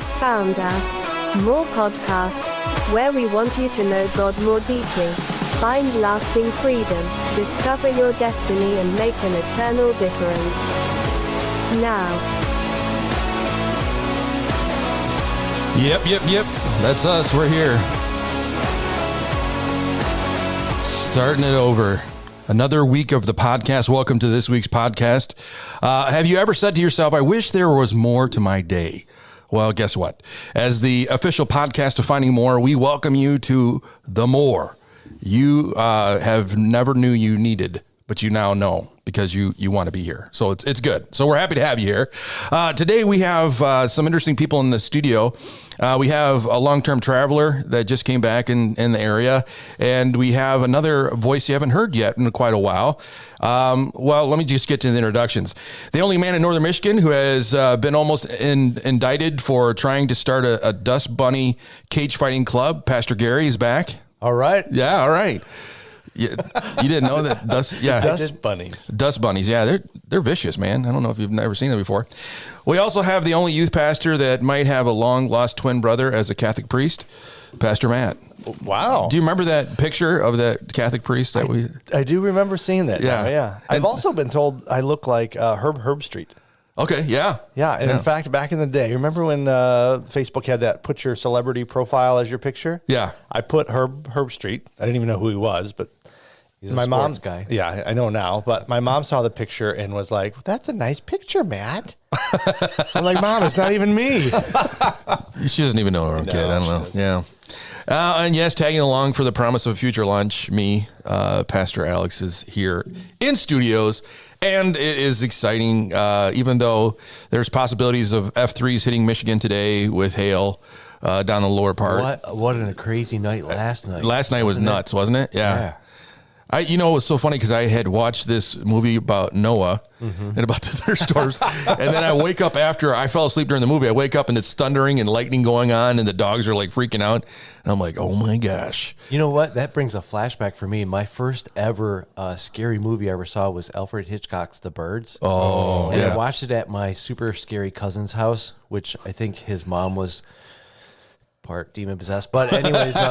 have found our More podcast, where we want you to know God more deeply, find lasting freedom, discover your destiny and make an eternal difference. Now. Yep. That's us. We're here. Starting it over. Another week of the podcast. Welcome to this week's podcast. Have you ever said to yourself, I wish there was more to my day? Well, guess what? As the official podcast of Finding More, we welcome you to the more you have never knew you needed, but you now know because you want to be here. So it's good. So we're happy to have you here. Today we have some interesting people in the studio. We have a long-term traveler that just came back in the area, and we have another voice you haven't heard yet in quite a while. Well, let me just get to the introductions. The only man in Northern Michigan who has been almost indicted for trying to start a dust bunny cage fighting club, Pastor Gary, is back. All right. Yeah, all right. You didn't know that dust bunnies. Dust bunnies, yeah, they're vicious, man. I don't know if you've never seen them before. We also have the only youth pastor that might have a long lost twin brother as a Catholic priest, Pastor Matt. Wow. Do you remember that picture of that Catholic priest that I do remember seeing that. Yeah. Yeah. I've also been told I look like Herb Street. Okay, yeah. Yeah, and in fact, back in the day, remember when Facebook had that put your celebrity profile as your picture? Yeah. I put Herb Street. I didn't even know who he was, but he's my a sports guy. Yeah, I know now, but my mom saw the picture and was like, "That's a nice picture, Matt." I'm like, "Mom, it's not even me." She doesn't even know her kid. I don't know. Yeah. And yes, tagging along for the promise of a future lunch, me, Pastor Alex, is here in studios. And it is exciting, even though there's possibilities of F3s hitting Michigan today with hail down the lower part. What a crazy night last night. Last night was nuts, wasn't it? Yeah. It was so funny because I had watched this movie about Noah and about the thunderstorms. And then I wake up after I fell asleep during the movie. I wake up and it's thundering and lightning going on and the dogs are like freaking out. And I'm like, oh my gosh. You know what? That brings a flashback for me. My first ever scary movie I ever saw was Alfred Hitchcock's The Birds. Oh, and yeah. I watched it at my super scary cousin's house, which I think his mom was part demon possessed. But anyways, so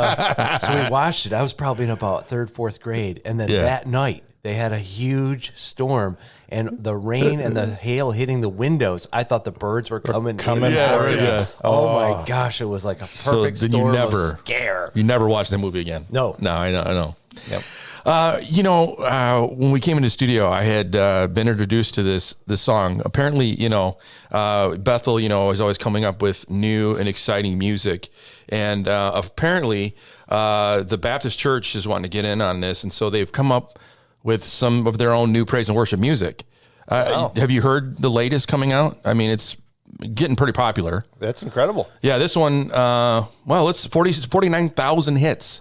we watched it. I was probably in about third, fourth grade. And then that night they had a huge storm and the rain and the hail hitting the windows. I thought the birds were coming in. Yeah. Oh my gosh. It was like a perfect then storm you never, of scare. You never watched that movie again. No. I know. Yep. When we came into the studio, I had been introduced to this song. Apparently, Bethel, is always coming up with new and exciting music. And apparently, the Baptist Church is wanting to get in on this. And so they've come up with some of their own new praise and worship music. Have you heard the latest coming out? I mean, it's getting pretty popular. That's incredible. Yeah, this one, it's 49,000 hits.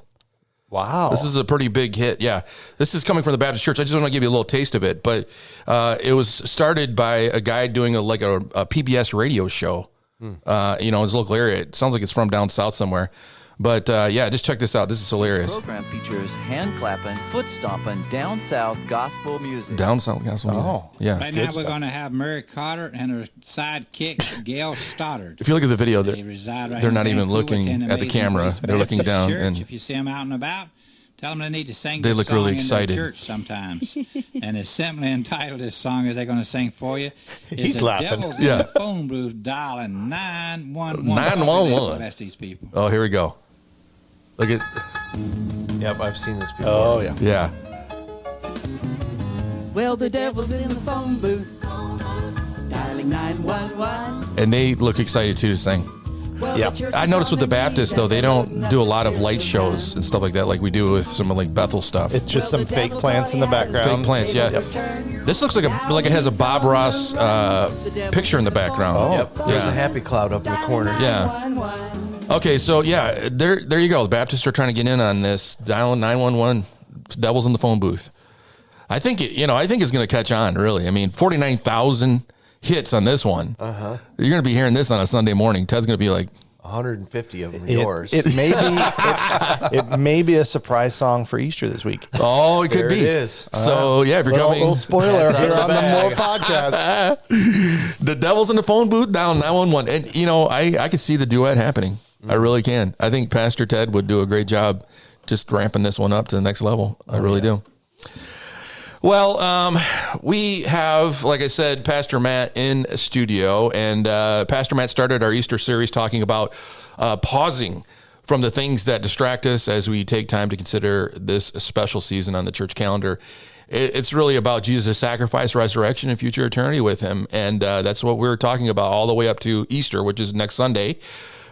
Wow. This is a pretty big hit. Yeah. This is coming from the Baptist Church. I just want to give you a little taste of it. But it was started by a guy doing a PBS radio show, in his local area. It sounds like it's from down south somewhere. But just check this out. This is hilarious. The program features hand clapping, foot stomping, down south gospel music. Down south gospel music. Oh. Yeah. Right now we're going to have Mary Carter and her sidekick, Gail Stoddard. If you look at the video, They reside right they're in not even Vancouver, looking attend at the Amazing camera. Grace They're looking Baptist down. Church. And if you see them out and about, tell them they need to sing They this look song really in excited. their church sometimes. And it's simply entitled, this song as they're going to sing for you. He's the laughing. Devil's in the phone booth dialing 911. 911. Bless these people. oh, here we go. Look at, Yep, I've seen this before. Oh, yeah. yeah. Well, the devil's in the phone booth, dialing 911. And they look excited too to sing. Well, Yeah. the church I is noticed on with the the main Baptists, though, they don't do a lot of light shows and stuff like that like we do with some like Bethel stuff. It's just some fake plants in the background. Fake plants, yeah. This looks like it has a Bob Ross picture in the background. Oh. Yep. There's a happy cloud up in the corner. Yeah. Okay, so there you go. The Baptists are trying to get in on this, dialing 911. Devil's in the phone booth. I think it's going to catch on. Really, I mean, 49,000 hits on this one. You're going to be hearing this on a Sunday morning. Ted's going to be like, 150 of them are yours. It may be it may be a surprise song for Easter this week. Oh, it could There be. it is. So yeah, if you're coming, Little spoiler here on the More Podcast. the devil's in the phone booth down 911, and you know I can see the duet happening. I really can. I think Pastor Ted would do a great job just ramping this one up to the next level. I really do. Well, we have, like I said, Pastor Matt in studio, and Pastor Matt started our Easter series talking about pausing from the things that distract us as we take time to consider this special season on the church calendar. It's really about Jesus' sacrifice, resurrection, and future eternity with him, and that's what we're talking about all the way up to Easter, which is next Sunday.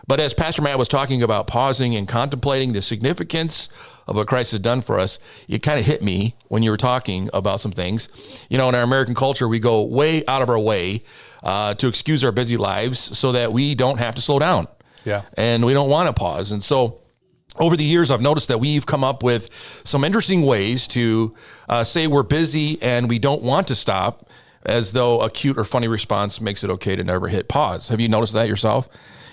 But as Pastor Matt was talking about pausing and contemplating the significance of what Christ has done for us, it kind of hit me when you were talking about some things. You know, in our American culture, we go way out of our way to excuse our busy lives so that we don't have to slow down. Yeah. And we don't want to pause. And so over the years, I've noticed that we've come up with some interesting ways to say we're busy and we don't want to stop, as though a cute or funny response makes it okay to never hit pause. Have you noticed that yourself?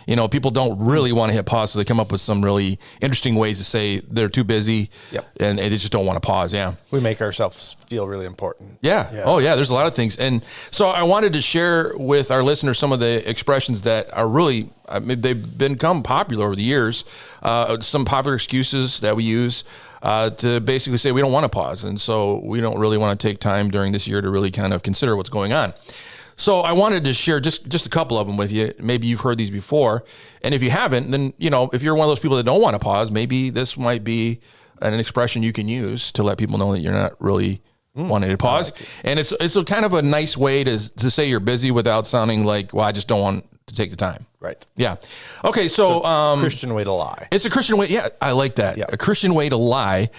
You know, people don't really want to hit pause, so they come up with some really interesting ways to say they're too busy. Yep. And they just don't want to pause. Yeah. We make ourselves feel really important. Yeah. Oh, yeah. There's a lot of things. And so I wanted to share with our listeners some of the expressions that are really, they've become popular over the years. Some popular excuses that we use to basically say we don't want to pause. And so we don't really want to take time during this year to really kind of consider what's going on. So I wanted to share just a couple of them with you. Maybe you've heard these before. And if you haven't, then, you know, if you're one of those people that don't want to pause, maybe this might be an expression you can use to let people know that you're not really wanting to pause. And it's a kind of a nice way to say you're busy without sounding like, well, I just don't want to take the time. Right. Yeah. Okay. So, Christian way to lie. it's a Christian way. Yeah, I like that. Yeah. A Christian way to lie.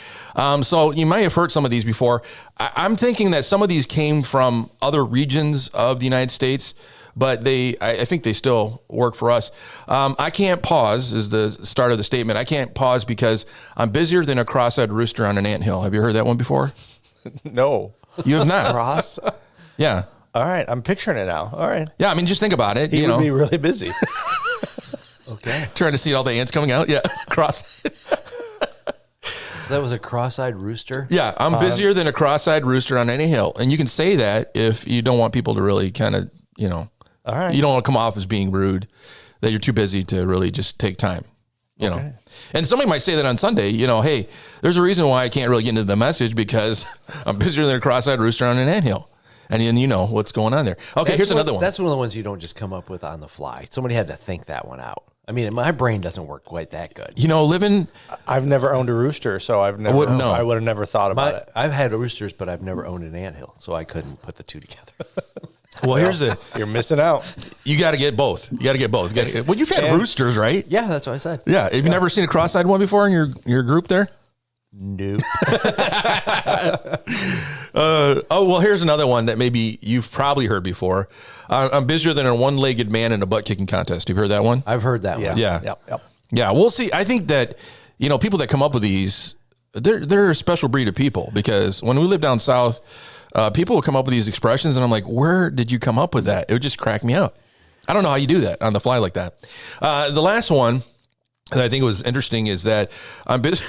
So you might have heard some of these before. I'm thinking that some of these came from other regions of the United States, but I think they still work for us. I can't pause is the start of the statement. I can't pause because I'm busier than a cross-eyed rooster on an anthill. Have you heard that one before? No. You have not. Cross. Yeah. All right. I'm picturing it now. All right. Yeah. I mean, just think about it. He you would know, be really busy. Okay. trying to see all the ants coming out. Yeah. Cross. So that was a cross-eyed rooster? Yeah, I'm busier than a cross-eyed rooster on any hill. And you can say that if you don't want people to really kind of, you know, All right. you don't want to come off as being rude, that you're too busy to really just take time, you know. And somebody might say that on Sunday, you know, hey, there's a reason why I can't really get into the message because I'm busier than a cross-eyed rooster on an anthill. And then you know what's going on there. Okay, here's another one. That's one of the ones you don't just come up with on the fly. Somebody had to think that one out. I mean, my brain doesn't work quite that good. You know, living, I've never owned a rooster, so I wouldn't know. would have never thought about it. I've had roosters, but I've never owned an anthill, so I couldn't put the two together. well, here's the, You're missing out. you got to get both. You got to get both. Well, you've had roosters, right? Yeah, that's what I said. Yeah. Have you never seen a cross-eyed one before in your group there? Nope. Well, here's another one that maybe you've probably heard before. I'm busier than a one-legged man in a butt-kicking contest. Have you heard that one? I've heard that Yeah. one. Yeah. Yep. Yeah, we'll see. I think that, you know, people that come up with these, they're a special breed of people because when we live down south, people will come up with these expressions and I'm like, where did you come up with that? It would just crack me up. I don't know how you do that on the fly like that. The last one that I think was interesting is that I'm busy.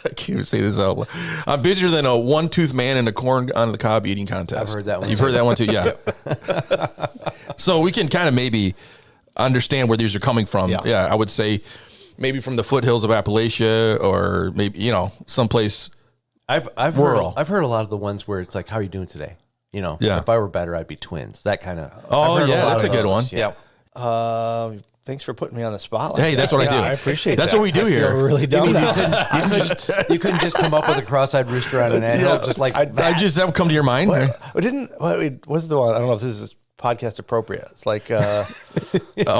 I can't even say this out loud. I'm busier than a one-toothed man in a corn on the cob eating contest. I've heard that one You've too. heard that one too, yeah. So we can kind of maybe understand where these are coming from. Yeah. I would say maybe from the foothills of Appalachia or maybe, you know, someplace. I've Rural. heard a lot of the ones where it's like, "How are you doing today?" You know, Yeah. if I were better, I'd be twins. That kind of. Oh, I've heard yeah, lot that's of a good those. one. Yeah. Thanks for putting me on the spot. Hey, that's what I do. I appreciate That's that. what we do I feel here. really dumb now. You couldn't just come up with a cross-eyed rooster on an anthill, just like I that. just that would come to your mind. What's the one? I don't know if this is podcast appropriate. It's like Oh,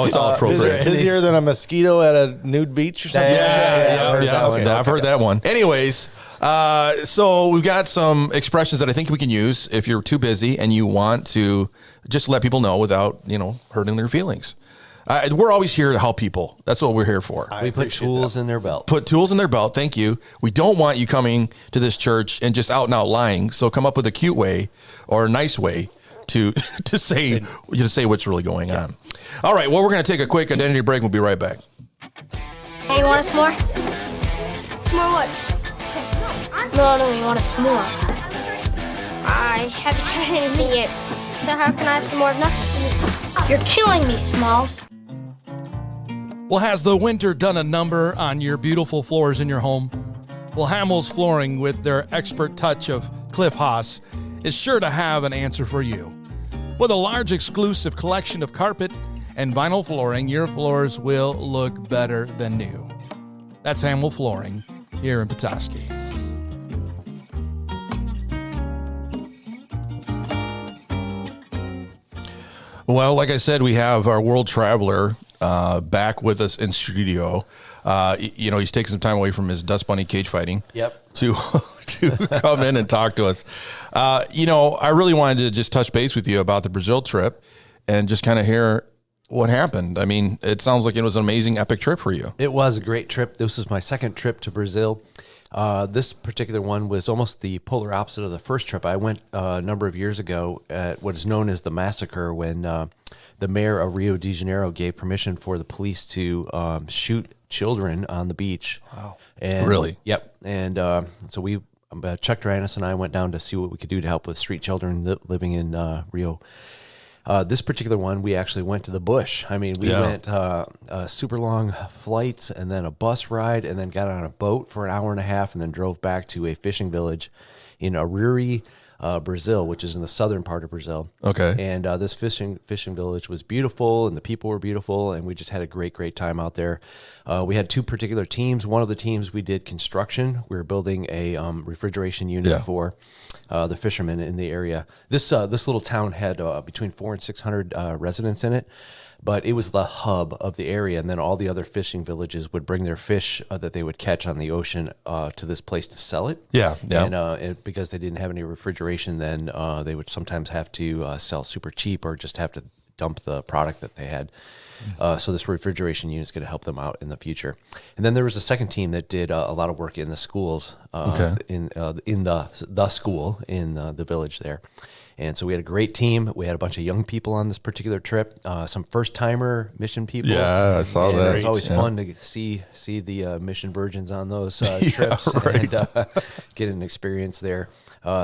it's all appropriate. busier than a mosquito at a nude beach or something. Yeah, I've heard that one. I've heard that one. Anyways, so we've got some expressions that I think we can use if you're too busy and you want to just let people know without, you know, hurting their feelings. We're always here to help people. That's what we're here for. We put tools in their belt. Put tools in their belt. Thank you. We don't want you coming to this church and just out and out lying. So come up with a cute way or a nice way to say what's really going on. All right. Well, we're going to take a quick identity break. We'll be right back. Hey, you want a s'more? S'more what? No, you want a s'more. I haven't had anything yet. So how can I have some more of nothing? You're killing me, Smalls. Well, has the winter done a number on your beautiful floors in your home? Well, Hamels Flooring, with their expert touch of Cliff Haas, is sure to have an answer for you. With a large exclusive collection of carpet and vinyl flooring, your floors will look better than new. That's Hamel Flooring here in Petoskey. Well, like I said, we have our world traveler back with us in studio. He's taking some time away from his Dust Bunny cage fighting. Yep. To come in and talk to us. I really wanted to just touch base with you about the Brazil trip and just kind of hear what happened. I mean, it sounds like it was an amazing, epic trip for you. It was a great trip. This was my second trip to Brazil. This particular one was almost the polar opposite of the first trip. I went a number of years ago at what is known as the massacre, when the mayor of Rio de Janeiro gave permission for the police to shoot children on the beach. Wow. And, Really? Yep. And so Chuck Duranis and I went down to see what we could do to help with street children living in Rio. This particular one, we actually went to the bush. I mean, we went super long flights and then a bus ride and then got on a boat for an hour and a half and then drove back to a fishing village in Aruri, Brazil, which is in the southern part of Brazil. Okay. And this fishing village was beautiful and the people were beautiful and we just had a great time out there. We had two particular teams. One of the teams, we did construction. We were building a refrigeration unit for the fishermen in the area. This little town had between 400 and 600 residents in it, but it was the hub of the area. And then all the other fishing villages would bring their fish that they would catch on the ocean to this place to sell it. Yeah. And because they didn't have any refrigeration, then they would sometimes have to sell super cheap or just have to dump the product that they had. So this refrigeration unit is going to help them out in the future. And then there was a second team that did a lot of work in the schools, in the school in the village there. And so we had a great team. We had a bunch of young people on this particular trip, some first-timer mission people. Yeah, I saw and that. It's always fun to see the mission virgins on those trips and get an experience there.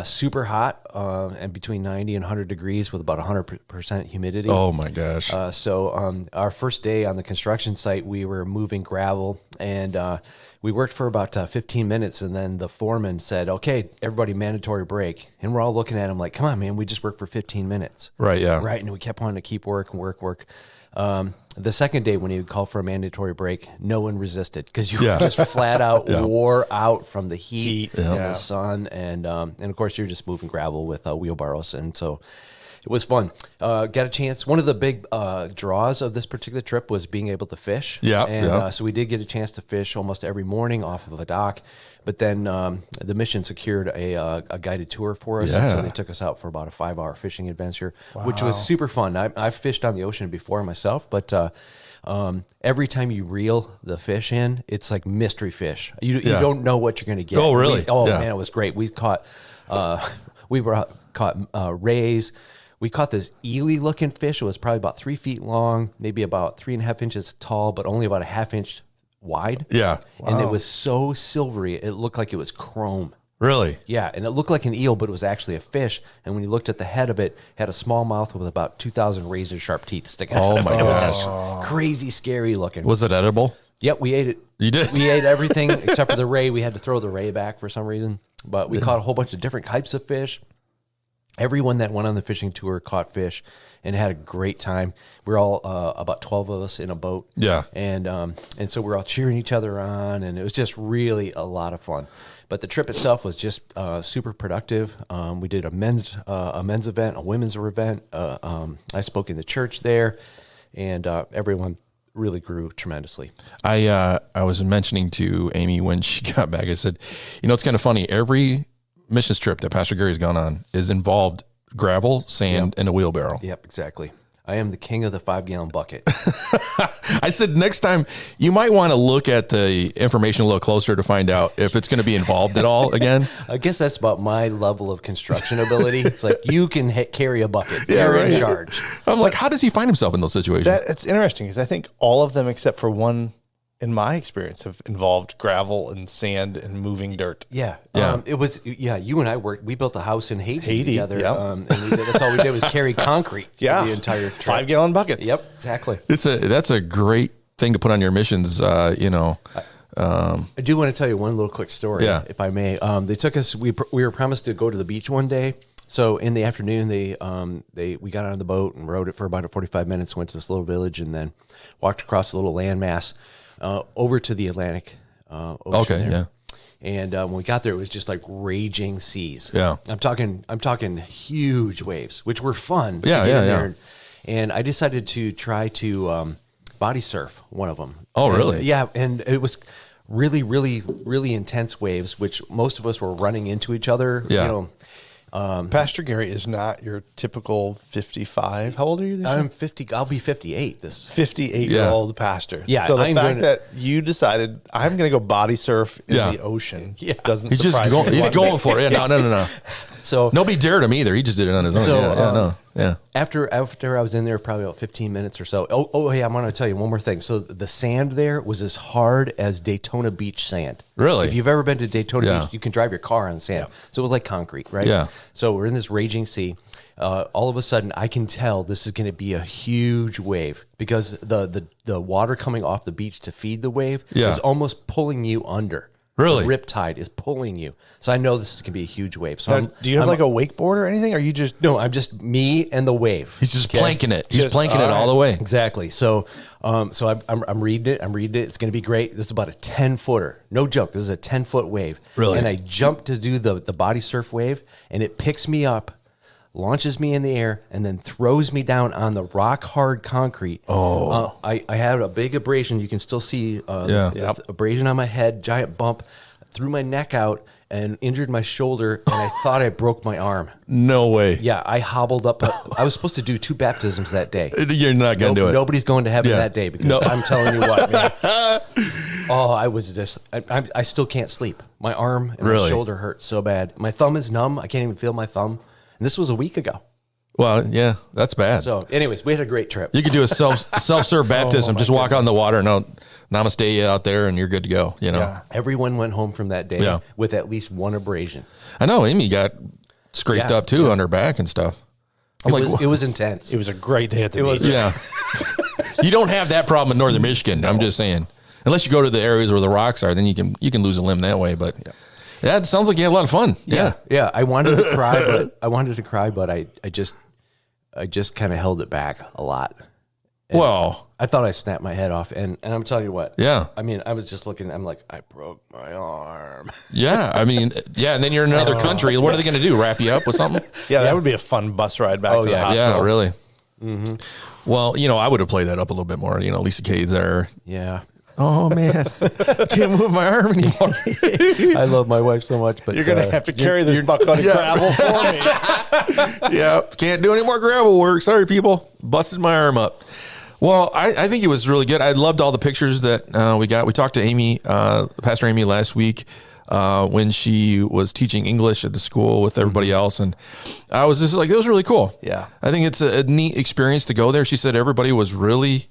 Super hot and between 90 and 100 degrees with about 100% humidity. Oh, my gosh. So our first day on the construction site, we were moving gravel, and we worked for about 15 minutes, and then the foreman said, okay, everybody, mandatory break. And we're all looking at him like, come on, man, we just worked for 15 minutes. Right, yeah. Right, and we kept wanting to keep work. The second day when he would call for a mandatory break, no one resisted because you were just flat out wore out from the heat and the sun. And of course, you're just moving gravel with wheelbarrows. And so it was fun. Got a chance. One of the big draws of this particular trip was being able to fish. So we did get a chance to fish almost every morning off of a dock. But then the mission secured a guided tour for us. So they took us out for about a 5-hour fishing adventure, which was super fun. I've fished on the ocean before myself, but every time you reel the fish in, it's like mystery fish. You don't know what you're going to get. Oh, really? Man, it was great. We caught rays. We caught this eel-looking fish. It was probably about 3 feet long, maybe about 3.5 inches tall, but only about a half inch wide. Yeah. And it was so silvery, it looked like it was chrome. Really? Yeah, and it looked like an eel, but it was actually a fish. And when you looked at the head of it, it had a small mouth with about 2,000 razor-sharp teeth sticking out. Oh, my It was gosh. just crazy, scary looking. Was it edible? Yep, we ate it. You did? We ate everything except for the ray. We had to throw the ray back for some reason. But we caught a whole bunch of different types of fish. Everyone that went on the fishing tour caught fish and had a great time. We're all about 12 of us in a boat. Yeah. And so we're all cheering each other on, and it was just really a lot of fun. But the trip itself was just super productive. We did a men's event, a women's event. I spoke in the church there, and everyone really grew tremendously. I was mentioning to Amy when she got back, I said, it's kind of funny. Every missions trip that Pastor Gary's gone on is involved gravel, sand, and a wheelbarrow. Yep, exactly. I am the king of the 5-gallon bucket. I said next time you might want to look at the information a little closer to find out if it's going to be involved at all again. I guess that's about my level of construction ability. It's like you can carry a bucket. You're in charge. I'm like, how does he find himself in those situations? It's interesting because I think all of them except for one in my experience, have involved gravel and sand and moving dirt. Yeah. Yeah. It was, you and I we built a house in Haiti together. yeah. And that's all we did was carry concrete for Yeah. the entire trip. 5-gallon buckets. Yep, exactly. That's a great thing to put on your missions. I do want to tell you one little quick story, Yeah. if I may. They took us. We were promised to go to the beach one day. So in the afternoon, we got on the boat and rode it for about 45 minutes. Went to this little village and then walked across a little landmass over to the Atlantic Ocean. Okay, there. yeah. And when we got there, it was just like raging seas. Yeah. I'm talking huge waves, which were fun. Yeah, to get yeah, in yeah. there. And I decided to try to body surf one of them. Oh, And, really? yeah, and it was really, really, really intense waves, which most of us were running into each other. Yeah. You know, Pastor Gary is not your typical 55. How old are you this year? I'm 50. I'll be 58. This 58-year-old pastor. Yeah, So the I'm fact gonna- that you decided I'm going to go body surf in Yeah. the ocean Yeah. doesn't He's just surprise going. me. He's going for it. Yeah, no. so Nobody dared him either. He just did it on his own. So, Yeah. after I was in there probably about 15 minutes or so. Oh yeah, I'm going to tell you one more thing. So the sand there was as hard as Daytona Beach sand. Really? If you've ever been to Daytona Yeah. Beach, you can drive your car on sand. So it was like concrete, right? Yeah. So we're in this raging sea. All of a sudden, I can tell this is going to be a huge wave because the water coming off the beach to feed the wave Yeah. is almost pulling you under. Really? The riptide is pulling you. So I know this is going to be a huge wave. So Now, do you have like a wakeboard or anything? Or are you just No, I'm just me and the wave. He's just planking it. He's Just- planking it all all right. the way. Exactly. So, I'm reading it. I'm reading it. It's going to be great. This is about a 10-footer. No joke. This is a 10-foot wave. Really? And I jump to do the body surf wave, and it picks me up, launches me in the air, and then throws me down on the rock hard concrete. Oh. I had a big abrasion. You can still see Yeah. the abrasion on my head, giant bump, threw my neck out and injured my shoulder, and I thought I broke my arm. No way. Yeah, I hobbled up. I was supposed to do 2 baptisms that day. You're not gonna do it. Nobody's going to heaven Yeah. that day because No. I'm telling you what, man. I was just, I still can't sleep. My arm and Really? my shoulder hurt so bad. My thumb is numb. I can't even feel my thumb. And this was a week ago. Well, yeah, that's bad. So, anyways, we had a great trip. You could do a self-serve baptism. Just walk on the water and namaste you out there, and you're good to go. You know. Yeah. Everyone went home from that day Yeah. with at least one abrasion. I know Amy got scraped Yeah, up too on her back and stuff. I'm It was intense. it was a great day at the beach. yeah. You don't have that problem in northern Michigan. I'm just saying, unless you go to the areas where the rocks are, then you can lose a limb that way. But yeah, it sounds like you had a lot of fun. Yeah. Yeah, I wanted to cry, but I just kind of held it back a lot. Well, I thought I snapped my head off, and I'm telling you what. Yeah. I mean, I was just looking. I'm like, I broke my arm. yeah. I mean, yeah. And then you're in another country. What are they going to do? Wrap you up with something? Yeah, that would be a fun bus ride back Oh, to the yeah. hospital. Yeah, really. Well, I would have played that up a little bit more. Lisa Kay's there. Yeah, Oh man, can't move my arm anymore. I love my wife so much, but You're going to have to carry this bucket of gravel for me. Yeah, can't do any more gravel work. Sorry, people. Busted my arm up. Well, I think it was really good. I loved all the pictures that we got. We talked to Amy, Pastor Amy, last week when she was teaching English at the school with everybody else, and I was just like, that was really cool. Yeah. I think it's a neat experience to go there. She said everybody was really,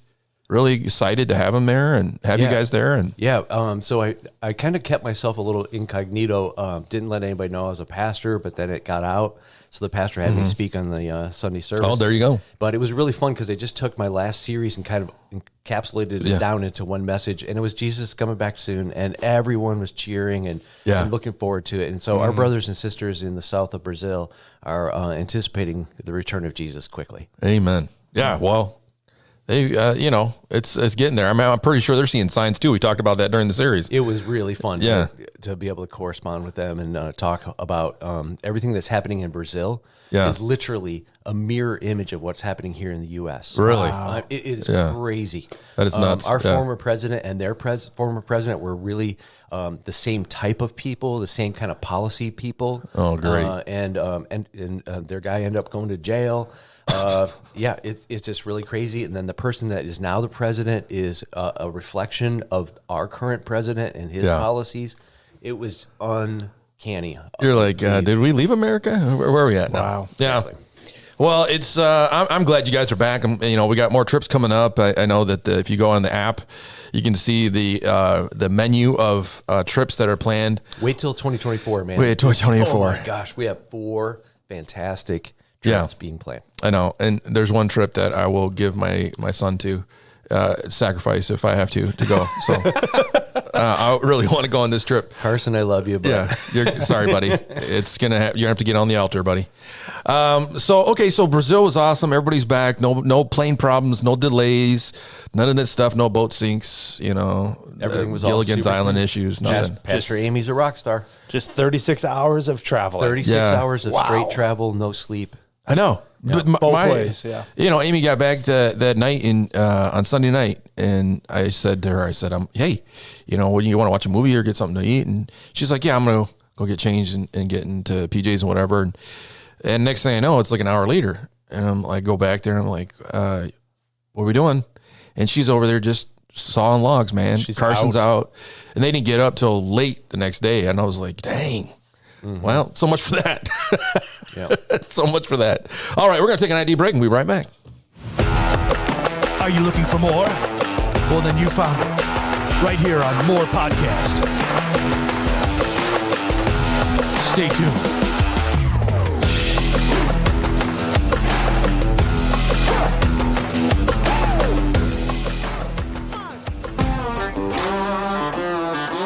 really excited to have him there and have you Yeah. guys there. And yeah. So I kind of kept myself a little incognito. Didn't let anybody know I was a pastor, but then it got out. So the pastor had me speak on the Sunday service. Oh, there you go. But it was really fun because they just took my last series and kind of encapsulated Yeah. it down into one message. And it was Jesus coming back soon. And everyone was cheering and, Yeah. and looking forward to it. And so our brothers and sisters in the south of Brazil are anticipating the return of Jesus quickly. Amen. Yeah. Well, they, it's getting there. I'm pretty sure they're seeing signs too. We talked about that during the series. It was really fun Yeah. to be able to correspond with them and talk about everything that's happening in Brazil Yeah. is literally a mirror image of what's happening here in the U.S. Really? It is Yeah. crazy. That is nuts. Our Yeah. former president and their former president were really the same type of people, the same kind of policy people. Oh, great. And their guy ended up going to jail. Yeah, it's just really crazy. And then the person that is now the president is a reflection of our current president and his Yeah. policies. It was uncanny. You're like, did we leave America? Where are we at now? Wow. Yeah. Exactly. Well, it's I'm glad you guys are back. We got more trips coming up. I know that if you go on the app, you can see the menu of trips that are planned. Wait till 2024, man. Wait till 2024. Oh my gosh, we have 4 fantastic trips being planned. I know, and there's one trip that I will give my son to sacrifice if I have to go. So I really want to go on this trip. Carson, I love you, but Yeah, sorry, buddy. It's you're gonna have to get on the altar, buddy. So Brazil was awesome. Everybody's back. No plane problems, no delays, none of that stuff. No boat sinks. Everything was all Gilligan's super Island smooth. issues. Nothing. Pastor Amy's a rock star. Just 36 hours of traveling. 36 Yeah. hours of straight travel, no sleep. I know. But Both ways, yeah. Amy got back that night on Sunday night, and I said to her, hey, what do you want to watch a movie or get something to eat? And she's like, yeah, I'm gonna go get changed and get into PJs and whatever. And next thing I know, it's like an hour later, and I'm like, go back there, and I'm like, what are we doing? And she's over there just sawing logs, man. Carson's out, and they didn't get up till late the next day, and I was like, dang. Mm-hmm. Well, so much for that. So much for that. All right, we're going to take an ID break and we'll be right back. Are you looking for more? Well, then you found it. Right here on More Podcast. Stay tuned.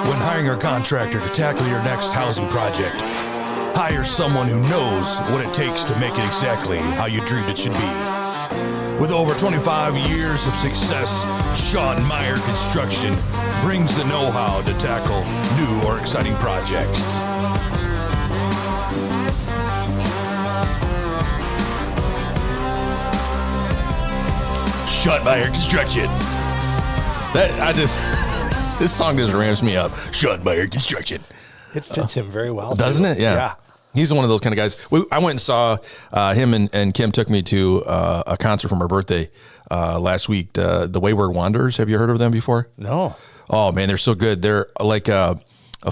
When hiring a contractor to tackle your next housing project, hire someone who knows what it takes to make it exactly how you dreamed it should be. With over 25 years of success, Sean Meyer Construction brings the know-how to tackle new or exciting projects. Sean Meyer Construction. This song just ramps me up. Sean Meyer Construction. It fits him very well. Doesn't too. it? Yeah. He's one of those kind of guys. I went and saw him, and Kim took me to a concert for my birthday last week. The Wayward Wanderers. Have you heard of them before? No. Oh man, they're so good. They're like a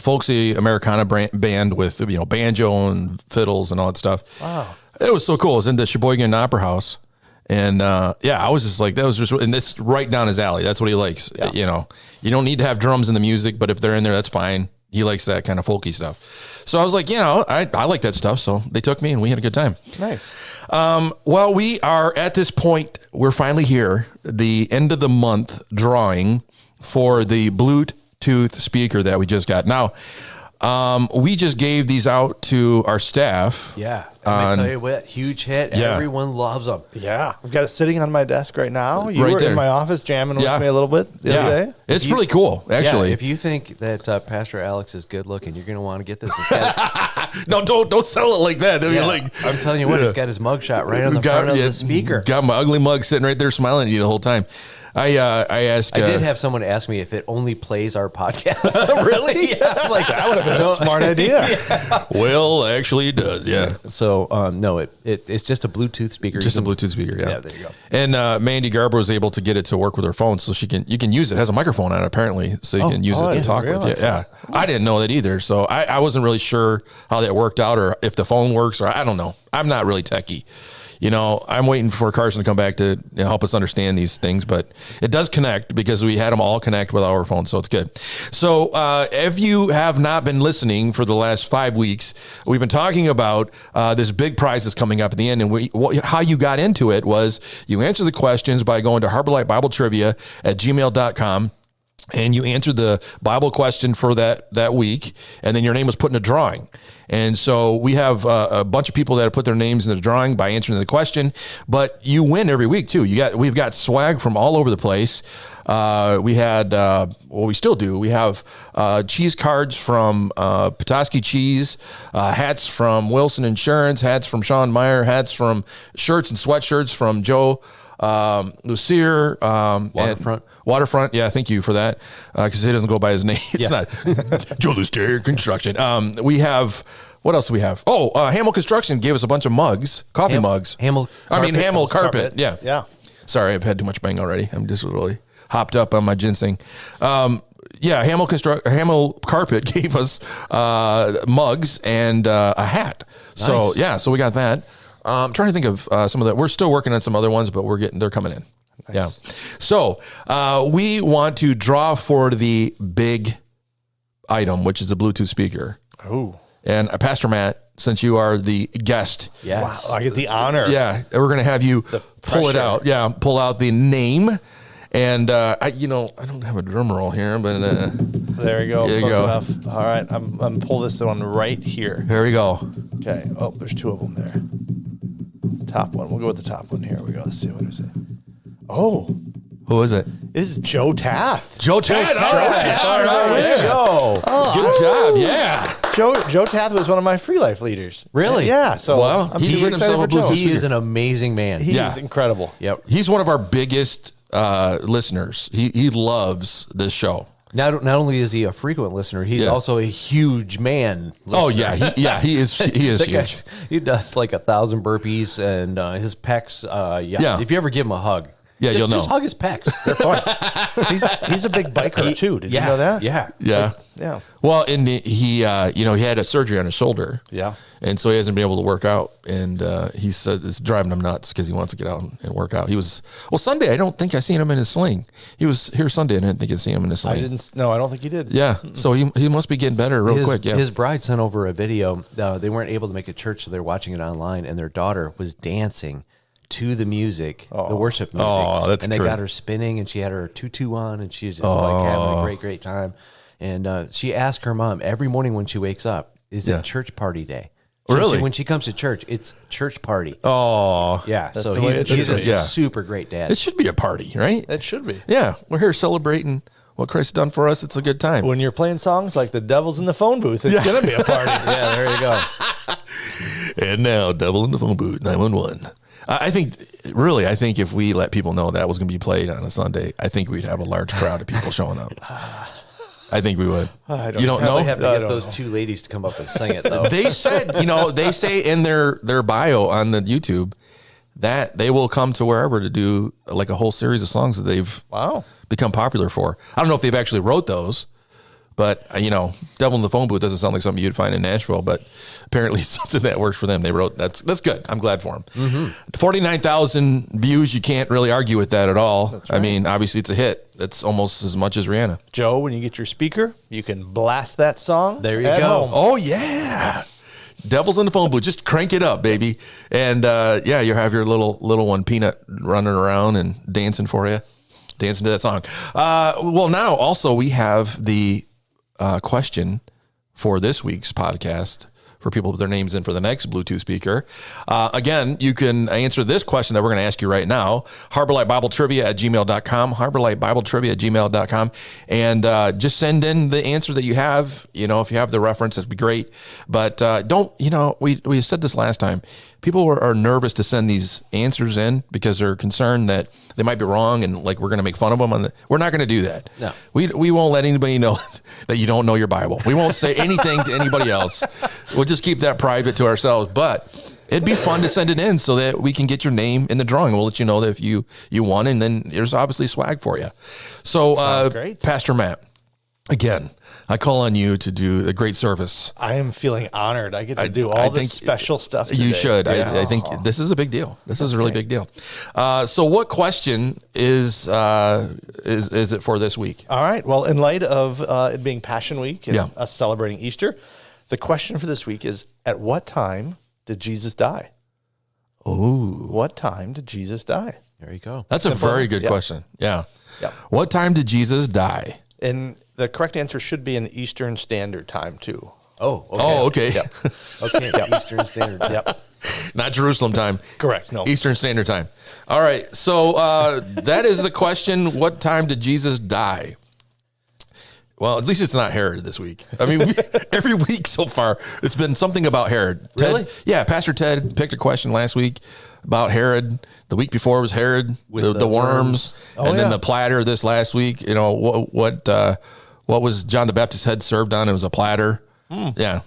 folksy Americana band with banjo and fiddles and all that stuff. Wow. It was so cool. It was in the Sheboygan Opera House. And I was just like, and it's right down his alley. That's what he likes. Yeah. You don't need to have drums in the music, but if they're in there, that's fine. He likes that kind of folky stuff. So I was like, I like that stuff. So they took me and we had a good time. Nice. Well, we are at this point. We're finally here. The end of the month drawing for the Bluetooth speaker that we just got. Now, we just gave these out to our staff. Yeah. I tell you what, huge hit. Yeah. Everyone loves them. Yeah. I've got it sitting on my desk right now. You Right were there. in my office jamming with me a little bit the other day. It's really cool, actually. Yeah, if you think that Pastor Alex is good looking, you're going to want to get this. No, don't sell it like that. I mean, Yeah, I'm telling you what, he's got his mugshot right on the front of the speaker. Got my ugly mug sitting right there smiling at you the whole time. I asked. I did have someone ask me if it only plays our podcast. Really? Yeah, I'm like, That would have been a smart idea. Well, actually, it does. Yeah. So no, it's just a Bluetooth speaker. Just a You can- Bluetooth speaker, yeah. Yeah, there you go. And Mandy Garber was able to get it to work with her phone, so you can use it. It has a microphone on it apparently, so you can use I it to didn't talk with. realize Yeah, I didn't know that either, so I wasn't really sure how that worked out, or if the phone works, or I don't know. I'm not really techie. I'm waiting for Carson to come back to help us understand these things, but it does connect because we had them all connect with our phones, so it's good. So if you have not been listening for the last 5 weeks, we've been talking about this big prize that's coming up at the end, and how you got into it was you answer the questions by going to HarborLightBibleTrivia@gmail.com. And you answered the Bible question for that week, and then your name was put in a drawing. And so we have a bunch of people that have put their names in the drawing by answering the question, but you win every week too. We've got swag from all over the place. We had, we still do. We have cheese cards from Petoskey Cheese, hats from Wilson Insurance, hats from Sean Meyer, hats from shirts and sweatshirts from Joe Lucier, Waterfront. Yeah, thank you for that. Because he doesn't go by his name. It's not Joe Lucier Construction. We have, what else do we have? Hamel Construction gave us a bunch of mugs, coffee mugs. Hamel Carpet. Yeah. Yeah. Sorry, I've had too much bang already. I'm just really hopped up on my ginseng. Hamel Carpet gave us mugs and a hat. Nice. So we got that. I'm trying to think of some of that. We're still working on some other ones, but they're coming in. Nice. Yeah. So we want to draw for the big item, which is a Bluetooth speaker. Oh. And Pastor Matt, since you are the guest, Yes. Wow, I get the honor. yeah, we're going to have you pull it pressure. out. Yeah, pull out the name. And I don't have a drum roll here, but There you go. There you Close go. enough. All right, I'm pull this one right here. here we go. Okay. Oh, there's two of them there. Top one. We'll go with the top one. Here we go. Let's see what is it. Oh, Who is it? this is Joe Taft. Joe Taft. All right. All right. Yeah. Joe. Good job. Yeah. Joe Taft was one of my Free Life leaders. Really? Yeah. So Wow. I'm He's super getting excited himself for a Joe. Bluetooth He is an amazing man. He Yeah. is incredible. Yep. He's one of our biggest listeners. He loves this show. Not only is he a frequent listener, he's Yeah. also a huge man. Oh listener. yeah, he is That huge. guy's- he does like 1,000 burpees and his pecs. Yeah. If you ever give him a hug, Yeah, you'll know. Just hug his pecs. They're fun. He's a big biker too. Did you know that? Yeah. Yeah. Yeah. Well, and he had a surgery on his shoulder. Yeah. And so he hasn't been able to work out, and he said it's driving him nuts because he wants to get out and work out. Sunday. I don't think I seen him in his sling. He was here Sunday. And I didn't think I seen him in his sling. I don't think he did. Yeah. So he must be getting better real quick. Yeah. His bride sent over a video. They weren't able to make it church, so they're watching it online, and their daughter was dancing to the music, the worship music. Oh, that's and they great. got her spinning, and she had her tutu on, and she's just like having a great time. And she asked her mom every morning when she wakes up, "Is Yeah. it church party day?" Really? When she comes to church, it's church party. Oh, Yeah, so the way it he's should a be. Yeah. super great dad. it should be a party, right? It should be. Yeah, we're here celebrating what Christ's done for us. It's a good time. When you're playing songs like "The Devil's in the Phone Booth," it's gonna be a party. Yeah, there you go. And now, Devil in the Phone Booth, 911. I think if we let people know that was going to be played on a Sunday, I think we'd have a large crowd of people showing up. I think we would. You don't know? Probably have to I get don't those two ladies to come up and sing it though. They said, they say in their bio on the YouTube that they will come to wherever to do like a whole series of songs that they've Wow. become popular for. I don't know if they've actually wrote those, but Devil in the Phone Booth doesn't sound like something you'd find in Nashville, but apparently it's something that works for them. They wrote that's good. I'm glad for them. 49,000 views. You can't really argue with that at all. I mean, obviously it's a hit. That's almost as much as Rihanna. Joe, when you get your speaker, you can blast that song. There you at go. home. Oh yeah. Devil's in the Phone Booth. Just crank it up, baby. And you have your little one Peanut running around and dancing for you, dancing to that song. Well, now also we have the question for this week's podcast for people to put their names in for the next Bluetooth speaker. Again, you can answer this question that we're going to ask you right now. HarborLightBibleTrivia@gmail.com. HarborLightBibleTrivia@gmail.com. And just send in the answer that you have. If you have the reference, that'd be great. But don't, we said this last time. People are nervous to send these answers in because they're concerned that they might be wrong and like we're going to make fun of them. We're not going to do that. No. We won't let anybody know that you don't know your Bible. We won't say anything to anybody else. We'll just keep that private to ourselves. But it'd be fun to send it in so that we can get your name in the drawing. We'll let you know that if you won, and then there's obviously swag for you. So, great. Pastor Matt, again, I call on you to do a great service. I am feeling honored. I get to do all this special stuff today. You should. Yeah. I think this is a big deal. This is a really big deal. So what question is it for this week? All right. Well, in light of it being Passion Week and Yeah. us celebrating Easter, the question for this week is, at what time did Jesus die? Oh, What time did Jesus die? There you go. that's a Simple. very good Yep. question. Yeah. Yep. What time did Jesus die? And the correct answer should be in Eastern Standard Time, too. Oh, okay. Oh, okay. Okay. Eastern Standard Time. Yep. Not Jerusalem time. Correct. No. Eastern Standard Time. All right. So that is the question. What time did Jesus die? Well, at least it's not Herod this week. I mean, every week so far, it's been something about Herod. Really? Ted, yeah. Pastor Ted picked a question last week about Herod. The week before was Herod with the worms. And then yeah. the platter this last week. What was John the Baptist's head served on? It was a platter. Yeah.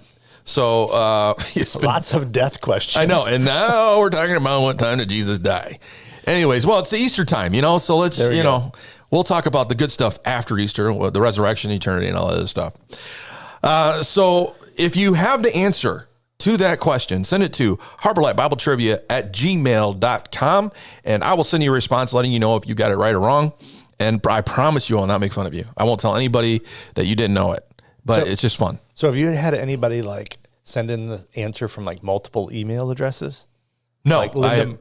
So it's been Lots of death questions. I know. And now we're talking about what time did Jesus die. Anyways, well, it's the Easter time, so let's, There we go. we'll talk about the good stuff after Easter, the resurrection, eternity, and all that other stuff. So if you have the answer to that question, send it to harborlightbibletrivia@gmail.com, and I will send you a response letting you know if you got it right or wrong. And I promise you I'll not make fun of you. I won't tell anybody that you didn't know it, but it's just fun. So have you had anybody like send in the answer from like multiple email addresses? No,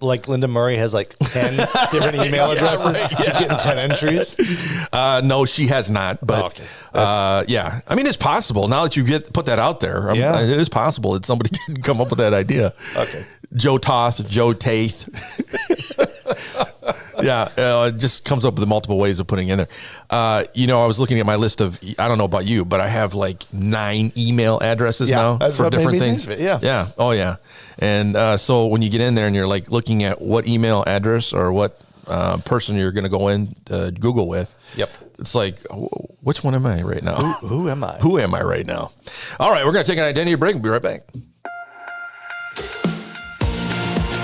like Linda Murray has like 10 different email addresses. right, yeah. She's getting 10 entries. No, she has not. But yeah, I mean, it's possible now that you put that out there. It is possible that somebody can come up with that idea. Okay, Joe Toth, Joe Taith. Yeah, it just comes up with multiple ways of putting in there. I was looking at my list of, I don't know about you, but I have like 9 email addresses now for different things. Yeah. Oh, yeah. And so when you get in there and you're like looking at what email address or what person you're going to go in to Google with. Yep. It's like, which one am I right now? Who am I? Who am I right now? All right, we're going to take an identity break. We'll be right back.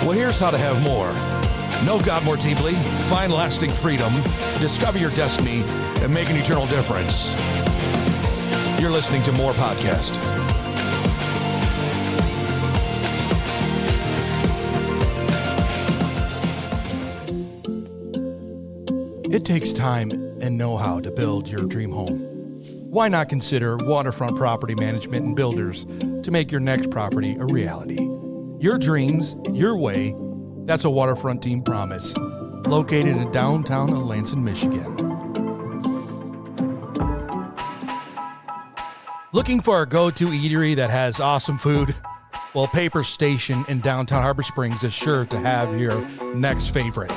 Well, here's how to have more. Know God more deeply, find lasting freedom, discover your destiny, and make an eternal difference. You're listening to More Podcast. It takes time and know-how to build your dream home. Why not consider Waterfront Property Management and Builders to make your next property a reality? Your dreams, your way. That's a Waterfront Team promise. Located in downtown Lansing, Michigan. Looking for a go-to eatery that has awesome food? Well, Paper Station in downtown Harbor Springs is sure to have your next favorite.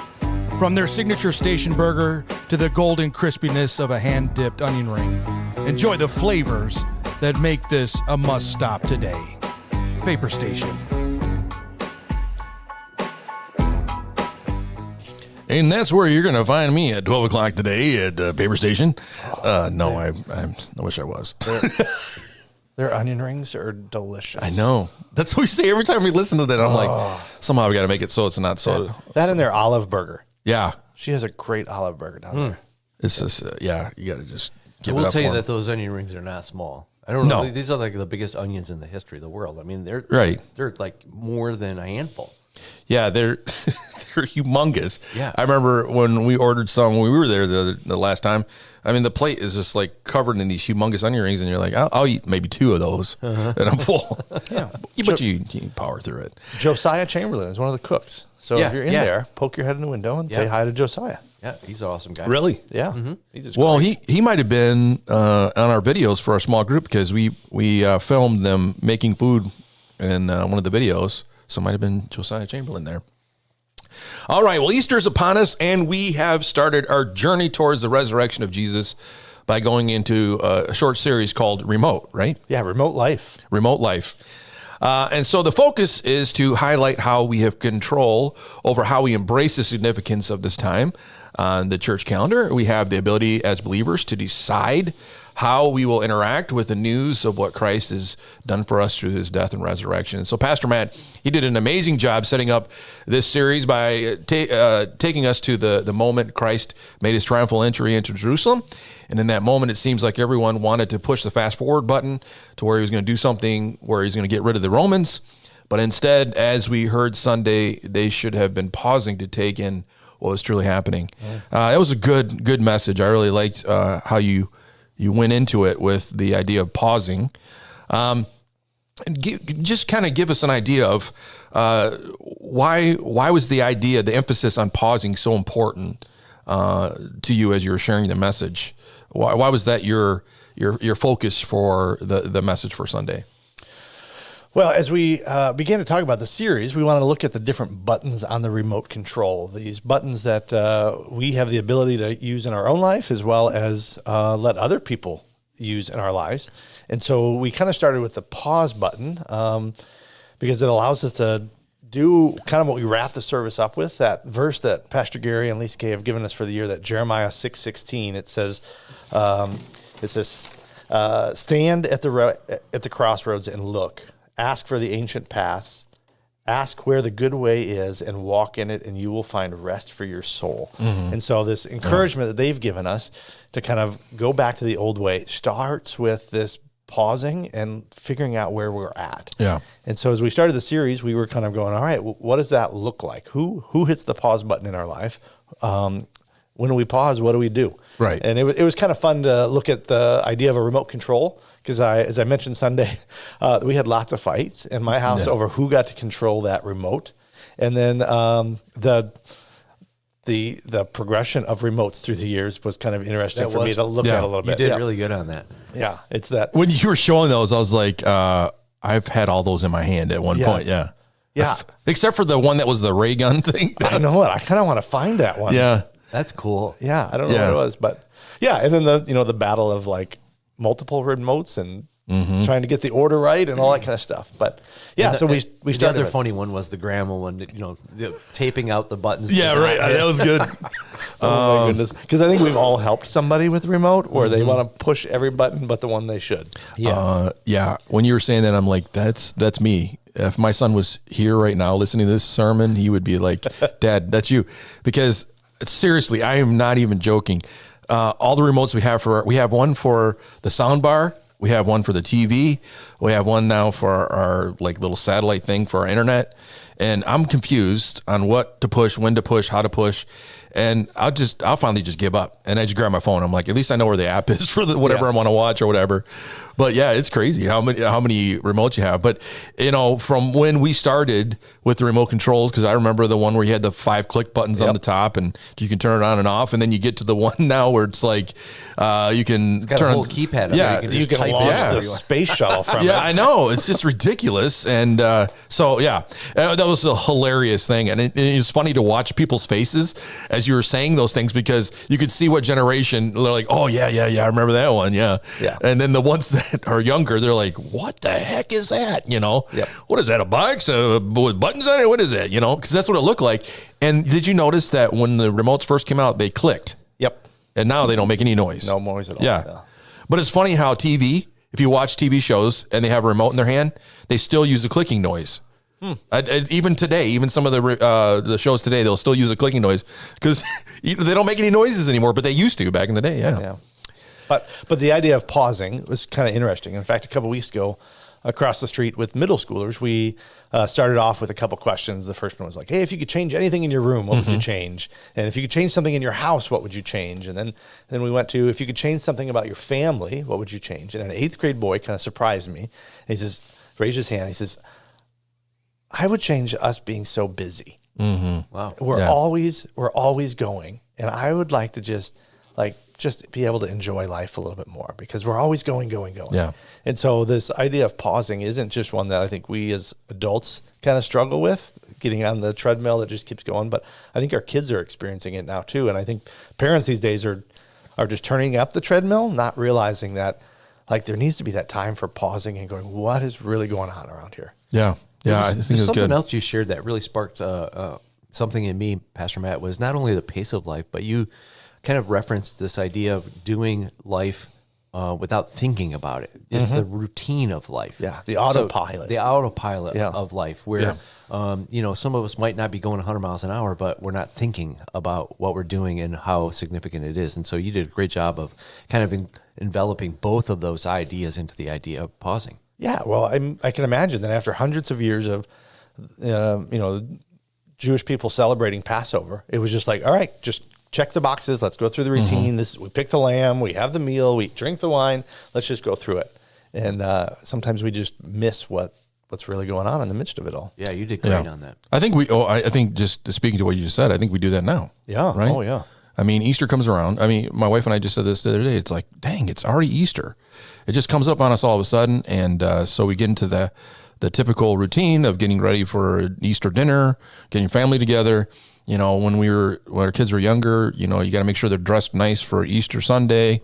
From their signature station burger to the golden crispiness of a hand-dipped onion ring, enjoy the flavors that make this a must-stop today. Paper Station. And that's where you're going to find me at 12 o'clock today at the Paper Station. I wish I was. Their onion rings are delicious. I know. That's what we say every time we listen to that. I'm like, somehow we got to make it so it's not so. That and their olive burger. Yeah. She has a great olive burger down there. It's just, you got to just give I it will up tell you for 'em. that those onion rings are not small. I don't know. No. These are like the biggest onions in the history of the world. I mean, they're Right. They're like more than a handful. Yeah, they're they're humongous. Yeah. I remember when we ordered some when we were there the last time. I mean, the plate is just like covered in these humongous onion rings, and you're like, I'll eat maybe 2 of those, and I'm full. Yeah. But you power through it. Josiah Chamberlain is one of the cooks. So Yeah, if you're in there, poke your head in the window and say hi to Josiah. Yeah, he's an awesome guy. Really? Yeah. He's just Well, great. he might have been on our videos for our small group because we filmed them making food in one of the videos. So it might have been Josiah Chamberlain there. All right. Well, Easter is upon us, and we have started our journey towards the resurrection of Jesus by going into a short series called Remote, right? Yeah, remote life. Remote life. And so the focus is to highlight how we have control over how we embrace the significance of this time on the church calendar. We have the ability as believers to decide how we will interact with the news of what Christ has done for us through his death and resurrection. And so Pastor Matt, he did an amazing job setting up this series by taking us to the moment Christ made his triumphal entry into Jerusalem. And in that moment, it seems like everyone wanted to push the fast forward button to where he was going to do something where he's going to get rid of the Romans. But instead, as we heard Sunday, they should have been pausing to take in what was truly happening. It was a good message. I really liked how you went into it with the idea of pausing. And just kind of give us an idea of why was the emphasis on pausing so important to you as you were sharing the message? Why was that your focus for the message for Sunday? Well, as we began to talk about the series, we wanted to look at the different buttons on the remote control. These buttons that we have the ability to use in our own life as well as let other people use in our lives. And so we kind of started with the pause button because it allows us to do kind of what we wrap the service up with, that verse that Pastor Gary and Lisa Kay have given us for the year, that Jeremiah 6:16. It says, stand at the crossroads and look. Ask for the ancient paths. Ask where the good way is and walk in it, and you will find rest for your soul. And so this encouragement that they've given us to kind of go back to the old way starts with this pausing and figuring out where we're at. Yeah. And so as we started the series, we were kind of going, all right, what does that look like? Who hits the pause button in our life? When we pause, what do we do? Right. And it was kind of fun to look at the idea of a remote control because as I mentioned Sunday, we had lots of fights in my house over who got to control that remote. And then the progression of remotes through the years was kind of interesting for me to look at a little bit. You did really good on that. Yeah, it's that. When you were showing those, I was like, I've had all those in my hand at one point. Yeah. Yeah. Except for the one that was the ray gun thing. I know what. I kind of want to find that one. Yeah. That's cool. Yeah. I don't know what it was, but yeah. And then the battle of like multiple remotes and trying to get the order right and all that kind of stuff. But yeah, so we started. The other funny one was the grandma one, the taping out the buttons. Yeah, right. That was good. Oh my goodness. Because I think we've all helped somebody with remote where they want to push every button but the one they should. Yeah. When you were saying that, I'm like, that's me. If my son was here right now listening to this sermon, he would be like, Dad, that's you. Because seriously, I am not even joking. All the remotes we have one for the sound bar. We have one for the TV. We have one now for our like little satellite thing for our internet. And I'm confused on what to push, when to push, how to push. And I'll finally just give up. And I just grab my phone. I'm like, at least I know where the app is for whatever I want to watch or whatever. But yeah, it's crazy how many remotes you have. But from when we started with the remote controls, because I remember the one where you had the 5 click buttons on the top and you can turn it on and off. And then you get to the one now where it's like you can turn a whole keypad on there. You can launch the space shuttle from it. Yeah, I know. It's just ridiculous. And so yeah, that was a hilarious thing. And it's funny to watch people's faces as you were saying those things because you could see what generation they're like, oh yeah, I remember that one. Yeah. And then the ones that are younger, they're like, what the heck is that? What is that, a box with buttons on it? What is that? Because that's what it looked like. And did you notice that when the remotes first came out, they clicked? Yep. And now they don't make any noise. No noise at all. Yeah. But it's funny how TV, if you watch TV shows and they have a remote in their hand, they still use a clicking noise. Even today, even some of the shows today, they'll still use a clicking noise because they don't make any noises anymore, but they used to back in the day. Yeah. But the idea of pausing was kind of interesting. In fact, a couple of weeks ago, across the street with middle schoolers, we started off with a couple questions. The first one was like, hey, if you could change anything in your room, what would you change? And if you could change something in your house, what would you change? And then we went to, if you could change something about your family, what would you change? And an 8th grade boy kind of surprised me. And he says, raised his hand. He says, I would change us being so busy. Wow. We're always going. And I would like to just be able to enjoy life a little bit more because we're always going. Yeah. And so this idea of pausing isn't just one that I think we as adults kind of struggle with, getting on the treadmill that just keeps going, but I think our kids are experiencing it now too. And I think parents these days are just turning up the treadmill, not realizing that like there needs to be that time for pausing and going, what is really going on around here? Yeah. Yeah. I think There's it's something good. else you shared that really sparked something in me, Pastor Matt, was not only the pace of life, but you kind of referenced this idea of doing life without thinking about it. It's the routine of life. Yeah, the autopilot. Of life where, some of us might not be going 100 miles an hour, but we're not thinking about what we're doing and how significant it is. And so you did a great job of kind of enveloping both of those ideas into the idea of pausing. Yeah, well, I can imagine that after hundreds of years of, Jewish people celebrating Passover, it was just like, all right, just check the boxes. Let's go through the routine. We pick the lamb, we have the meal, we drink the wine. Let's just go through it. And sometimes we just miss what's really going on in the midst of it all. Yeah, you did great on that. I think I think just speaking to what you just said, I think we do that now. Yeah. Right. Oh yeah. I mean, Easter comes around. I mean, my wife and I just said this the other day. It's like, dang, it's already Easter. It just comes up on us all of a sudden. And so we get into the typical routine of getting ready for Easter dinner, getting family together. When our kids were younger, you got to make sure they're dressed nice for Easter Sunday.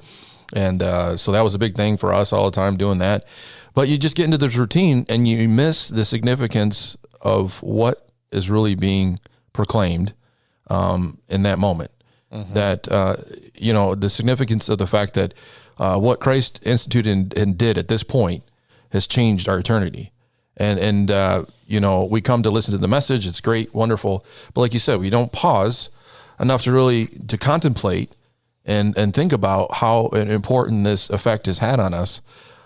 And so that was a big thing for us all the time doing that. But you just get into this routine and you miss the significance of what is really being proclaimed in that moment. That, the significance of the fact that what Christ instituted and did at this point has changed our eternity. And we come to listen to the message. It's great, wonderful. But like you said, we don't pause enough to contemplate and think about how important this effect has had on us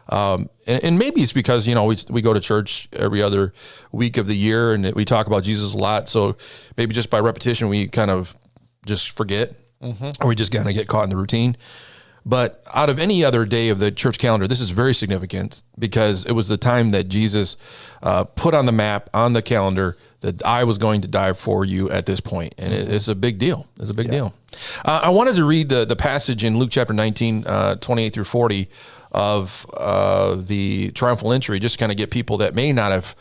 And maybe it's because, we go to church every other week of the year and we talk about Jesus a lot. So maybe just by repetition, we kind of just forget or we just kind of get caught in the routine. But out of any other day of the church calendar, this is very significant because it was the time that Jesus put on the map, on the calendar, that I was going to die for you at this point. And it's a big deal. It's a big deal. I wanted to read the passage in Luke chapter 19, 28 through 40 of the triumphal entry, just to kind of get people that may not have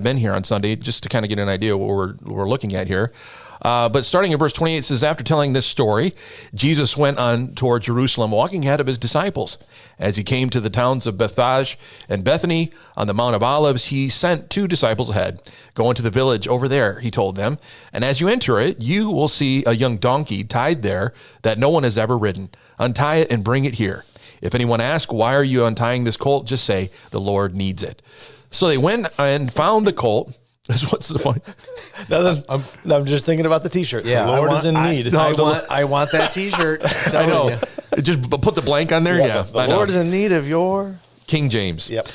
been here on Sunday, just to kind of get an idea of what we're looking at here. But starting in verse 28, it says, after telling this story, Jesus went on toward Jerusalem, walking ahead of his disciples. As he came to the towns of Bethphage and Bethany on the Mount of Olives, he sent 2 disciples ahead. Go into the village over there, he told them, and as you enter it, you will see a young donkey tied there that no one has ever ridden. Untie it and bring it here. If anyone asks, why are you untying this colt? Just say, the Lord needs it. So they went and found the colt. That's what's the fun. I'm just thinking about the T-shirt. Yeah, the Lord is in need. I want that T-shirt. I know. Just put the blank on there. Yeah, the Lord is in need of your King James. Yep.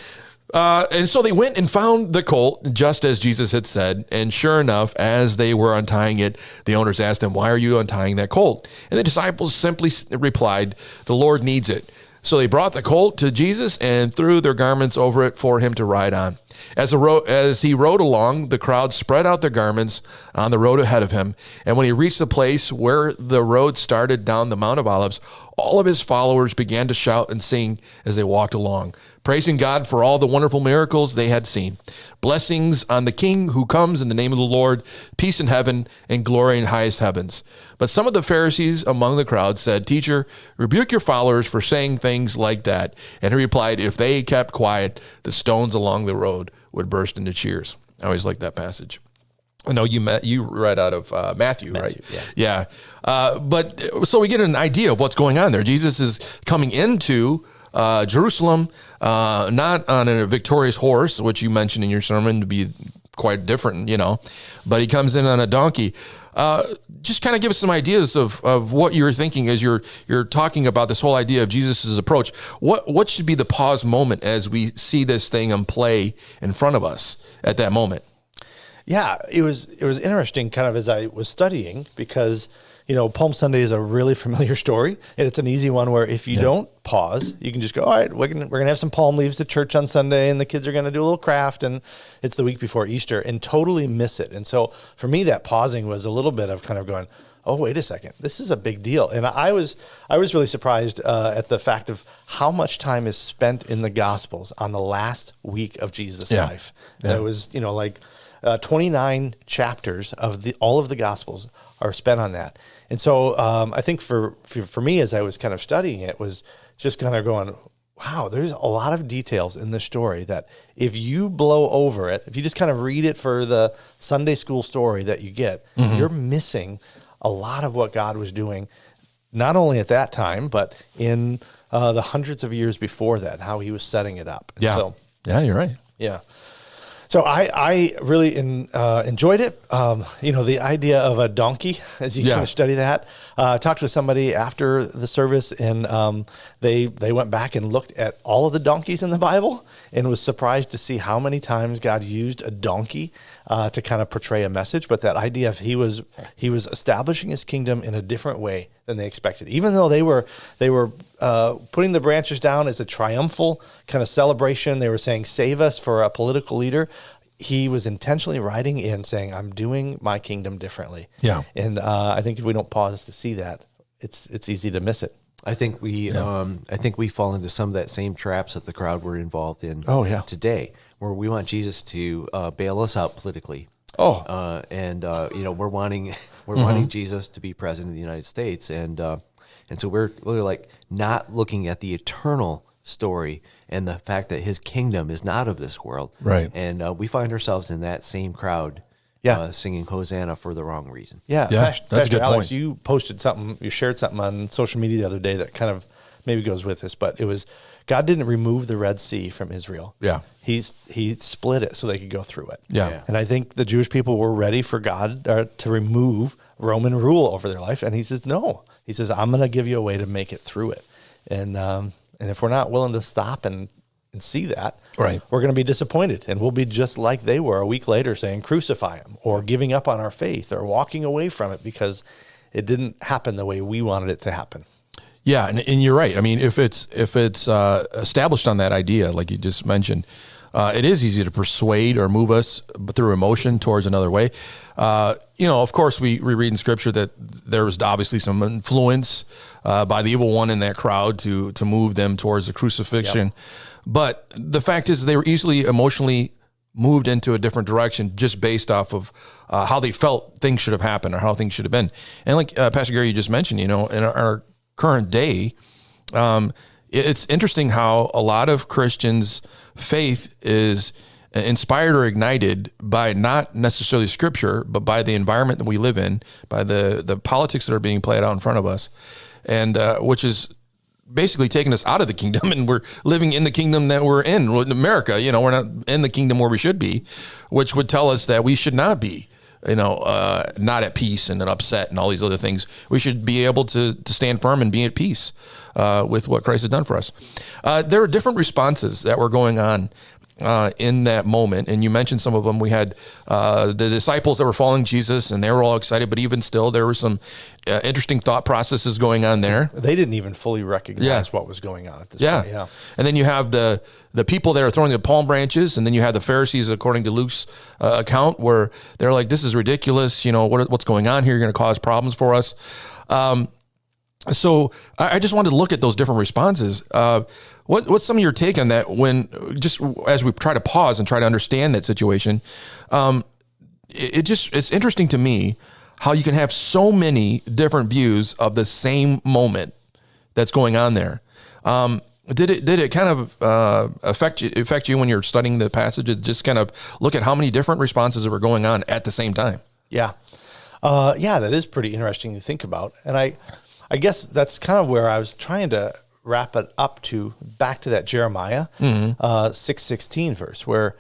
And so they went and found the colt, just as Jesus had said. And sure enough, as they were untying it, the owners asked them, why are you untying that colt? And the disciples simply replied, the Lord needs it. So they brought the colt to Jesus and threw their garments over it for him to ride on. As he rode along, the crowd spread out their garments on the road ahead of him. And when he reached the place where the road started down the Mount of Olives, all of his followers began to shout and sing as they walked along, praising God for all the wonderful miracles they had seen. Blessings on the King who comes in the name of the Lord, peace in heaven and glory in highest heavens. But some of the Pharisees among the crowd said, Teacher, rebuke your followers for saying things like that. And he replied, if they kept quiet, the stones along the road would burst into cheers. I always like that passage. I know you read out of Matthew, right? Yeah. But so we get an idea of what's going on there. Jesus is coming into Jerusalem, not on a victorious horse, which you mentioned in your sermon to be quite different, but he comes in on a donkey. Just kind of give us some ideas of what you're thinking as you're talking about this whole idea of Jesus's approach. What should be the pause moment as we see this thing in play in front of us at that moment? Yeah, it was interesting kind of as I was studying because, Palm Sunday is a really familiar story and it's an easy one where if you don't pause, you can just go, all right, we're going to have some palm leaves at church on Sunday and the kids are going to do a little craft and it's the week before Easter and totally miss it. And so for me, that pausing was a little bit of kind of going, oh, wait a second, this is a big deal. And I was really surprised at the fact of how much time is spent in the Gospels on the last week of Jesus' life. Yeah. It was, 29 chapters of all of the Gospels are spent on that. And so I think for me, as I was kind of studying it, was just kind of going, wow, there's a lot of details in this story that if you blow over it, if you just kind of read it for the Sunday school story that you get, you're missing a lot of what God was doing, not only at that time, but in the hundreds of years before that, how he was setting it up. And yeah, you're right. Yeah. So I really enjoyed it. The idea of a donkey, as you kind of study that. Talked with somebody after the service, and they went back and looked at all of the donkeys in the Bible, and was surprised to see how many times God used a donkey to kind of portray a message. But that idea of he was establishing his kingdom in a different way than they expected, even though they were putting the branches down as a triumphal kind of celebration. They were saying, save us for a political leader. He was intentionally riding in saying, I'm doing my kingdom differently. Yeah. And I think if we don't pause to see that, it's easy to miss it. I think we fall into some of that same traps that the crowd were involved in today, where we want Jesus to bail us out politically. We're wanting Jesus to be president of the United States, and so we're like not looking at the eternal story and the fact that his kingdom is not of this world. Right. And we find ourselves in that same crowd singing Hosanna for the wrong reason. Yeah. That's a good Alex, point. you posted something, you shared something on social media the other day that kind of maybe goes with this, but it was God didn't remove the Red Sea from Israel. Yeah. He split it so they could go through it. Yeah. And I think the Jewish people were ready for God to remove Roman rule over their life. And he says, no. He says, I'm going to give you a way to make it through it. And And if we're not willing to stop and see that, Right. we're going to be disappointed, and we'll be just like they were a week later saying, crucify him, or giving up on our faith, or walking away from it because it didn't happen the way we wanted it to happen. Yeah, and you're right. I mean, if it's established on that idea, like you just mentioned, it is easy to persuade or move us through emotion towards another way. Of course, we read in Scripture that there was obviously some influence by the evil one in that crowd to move them towards the crucifixion. Yep. But the fact is, they were easily emotionally moved into a different direction just based off of how they felt things should have happened or how things should have been. And like Pastor Gary, you just mentioned, in our current day, it's interesting how a lot of Christians' faith is inspired or ignited by not necessarily Scripture, but by the environment that we live in, by the politics that are being played out in front of us, and which is basically taking us out of the kingdom, and we're living in the kingdom that we're in America. We're not in the kingdom where we should be, which would tell us that we should not be, not at peace and upset and all these other things. We should be able to stand firm and be at peace with what Christ has done for us. There are different responses that were going on in that moment, and you mentioned some of them. We had the disciples that were following Jesus, and they were all excited, but even still, there were some interesting thought processes going on there. They didn't even fully recognize what was going on at this point. Yeah. And then you have the people that are throwing the palm branches, and then you have the Pharisees, according to Luke's account, where they're like, this is ridiculous. What's going on here? You're going to cause problems for us. So I just wanted to look at those different responses. What's some of your take on that, when just as we try to pause and try to understand that situation? It's interesting to me how you can have so many different views of the same moment that's going on there. Did it kind of affect you when you're studying the passage? Just kind of look at how many different responses that were going on at the same time. Yeah. That is pretty interesting to think about. And I guess that's kind of where I was trying to wrap it up back to that Jeremiah 6:16 verse, where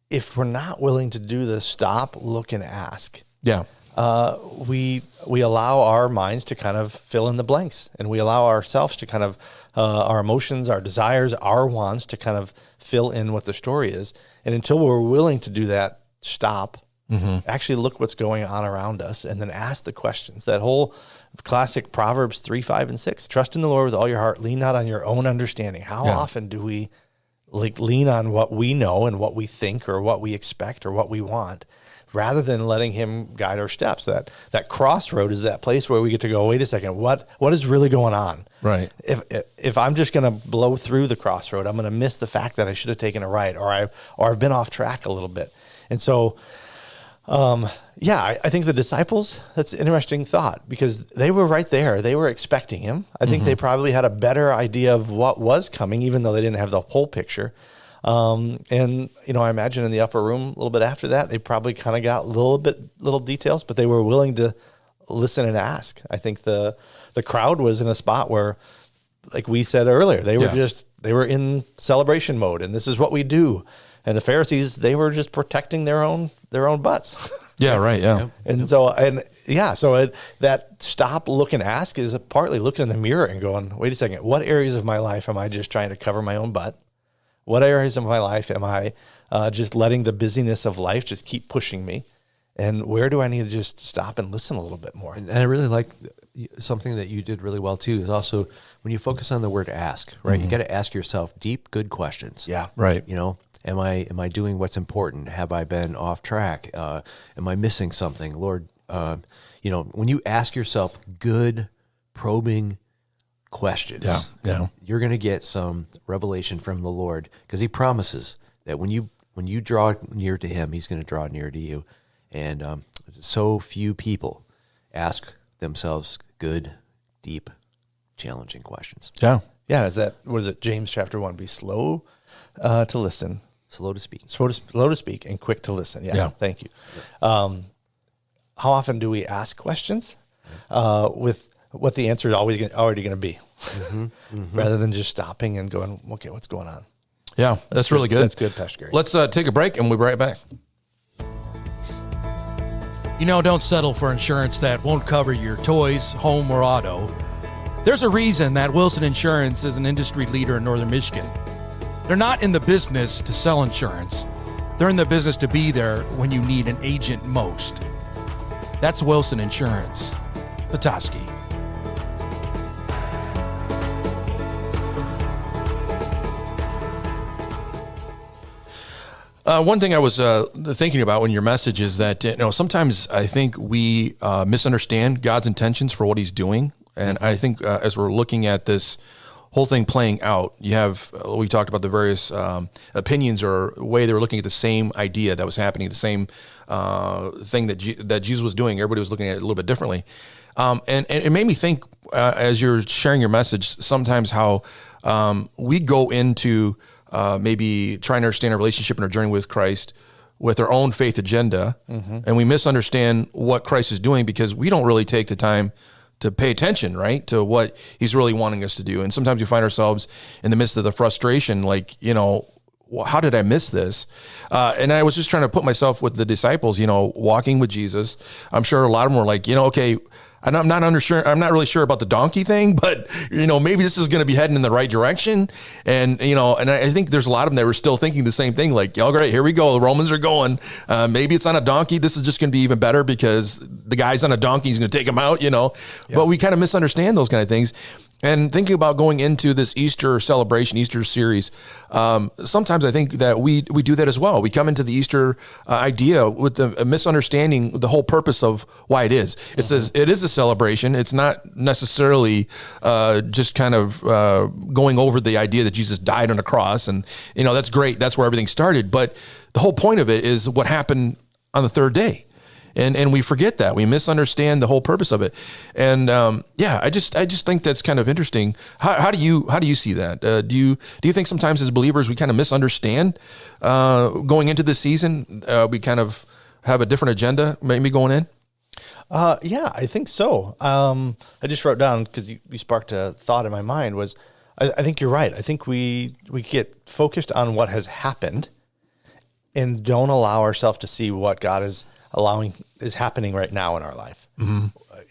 if we're not willing to do the stop, look, and ask, we allow our minds to kind of fill in the blanks, and we allow ourselves to kind of our emotions, our desires, our wants to kind of fill in what the story is. And until we're willing to do that, stop, actually look what's going on around us, and then ask the questions. That whole classic Proverbs 3, 5, and 6, trust in the Lord with all your heart, lean not on your own understanding. How often do we lean on what we know and what we think or what we expect or what we want, rather than letting him guide our steps? That crossroad is that place where we get to go, wait a second, what is really going on? Right. If I'm just going to blow through the crossroad, I'm going to miss the fact that I should have taken a right, or I've been off track a little bit. And so, I think the disciples, that's an interesting thought, because they were right there. They were expecting him. I think they probably had a better idea of what was coming, even though they didn't have the whole picture. I imagine in the upper room a little bit after that, they probably kind of got little details, but they were willing to listen and ask. I think the crowd was in a spot where, like we said earlier, they were in celebration mode, and this is what we do. And the Pharisees, they were just protecting their own butts. Yeah, right. Yeah. And so that stop, look, and ask is partly looking in the mirror and going, wait a second, what areas of my life am I just trying to cover my own butt? What areas of my life am I just letting the busyness of life just keep pushing me? And where do I need to just stop and listen a little bit more? And I really like something that you did really well too, is also when you focus on the word ask, right? You got to ask yourself deep, good questions. Yeah. Right. Am I doing what's important? Have I been off track? Am I missing something? Lord, when you ask yourself good, probing questions, you're going to get some revelation from the Lord, because he promises that when you draw near to him, he's going to draw near to you. And so few people ask themselves good, deep, challenging questions. Yeah. Yeah. Was it James chapter 1? Be slow to listen. Slow to speak. Slow to speak and quick to listen. Yeah. Thank you. How often do we ask questions with what the answer is already going to be, rather than just stopping and going, okay, what's going on? Yeah, that's really good. That's good, Pastor Gary. Let's take a break, and we'll be right back. Don't settle for insurance that won't cover your toys, home, or auto. There's a reason that Wilson Insurance is an industry leader in Northern Michigan. They're not in the business to sell insurance. They're in the business to be there when you need an agent most. That's Wilson Insurance. Petoskey. One thing I was thinking about when your message is that sometimes I think we misunderstand God's intentions for what He's doing, and I think as we're looking at this whole thing playing out, you have we talked about the various opinions or way they were looking at the same idea that was happening, the same thing that Jesus was doing. Everybody was looking at it a little bit differently, and it made me think as you're sharing your message sometimes how we go into maybe trying to understand our relationship and our journey with Christ with our own faith agenda, and we misunderstand what Christ is doing because we don't really take the time to pay attention, right, to what He's really wanting us to do. And sometimes we find ourselves in the midst of the frustration, like, how did I miss this? And I was just trying to put myself with the disciples, walking with Jesus. I'm sure a lot of them were like, okay, and I'm not really sure about the donkey thing, but maybe this is going to be heading in the right direction. And and I think there's a lot of them that were still thinking the same thing, like, oh great, here we go, the Romans are going. Maybe it's on a donkey. This is just going to be even better because the guy's on a donkey. He's going to take him out. But we kind of misunderstand those kind of things. And thinking about going into this Easter celebration, Easter series, sometimes I think that we do that as well. We come into the Easter idea with the misunderstanding the whole purpose of why it is. It says it is a celebration. It's not necessarily just kind of going over the idea that Jesus died on a cross, and that's great. That's where everything started. But the whole point of it is what happened on the third day. And we forget that. We misunderstand the whole purpose of it. And I just think that's kind of interesting. How do you see that? Do you think sometimes as believers we kind of misunderstand going into this season? We kind of have a different agenda maybe going in? Yeah, I think so. I just wrote down, because you sparked a thought in my mind, was I think you're right. I think we get focused on what has happened and don't allow ourselves to see what God is happening right now in our life.